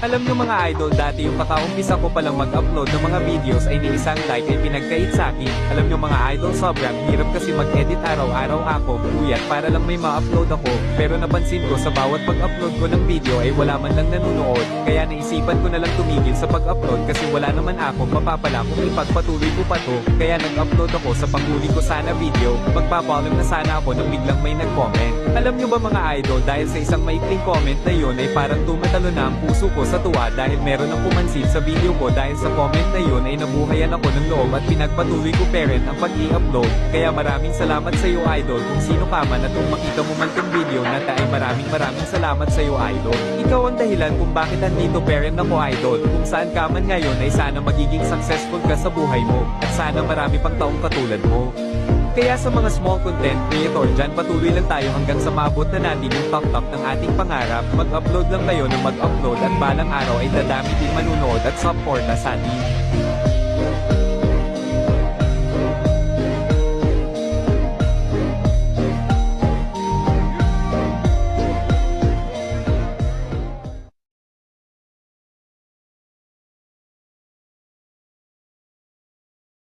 Alam nyo mga idol, dati yung kakaumpisa ko palang mag-upload ng mga videos ay ni isang like ay pinagkait sa akin. Alam nyo mga idol, sobrang hirap kasi mag-edit araw-araw ako, puyat para lang may ma-upload ako. Pero napansin ko sa bawat pag-upload ko ng video ay wala man lang nanonood. Kaya naisipan ko na lang tumigil sa pag-upload kasi wala naman akong mapapala kung ipagpatuloy ko pa to. Kaya nag-upload ako sa panghuli ko sana video. Magpapaalam na sana ako nang biglang may nag-comment. Alam nyo ba mga idol, dahil sa isang maikling comment na yun ay parang tumatalo na ang puso ko sa tuwa dahil meron ang pumansin sa video ko. Dahil sa comment na yun ay nabuhayan ako ng loob at pinagpatuloy ko parent ang pag-i-upload. Kaya maraming salamat sa iyo idol, kung sino ka man at kung makita mo man tong video na ay maraming salamat sa iyo idol. Ikaw ang dahilan kung bakit andito parent ako idol. Kung saan ka man ngayon ay sana magiging successful ka sa buhay mo at sana marami pang taong katulad mo. Kaya sa mga small content creator dyan, patuloy lang tayo hanggang sa maabot na natin yung top ng ating pangarap. Mag-upload lang kayo ng mag-upload at balang araw ay dadami din manunood at supporta sa atin.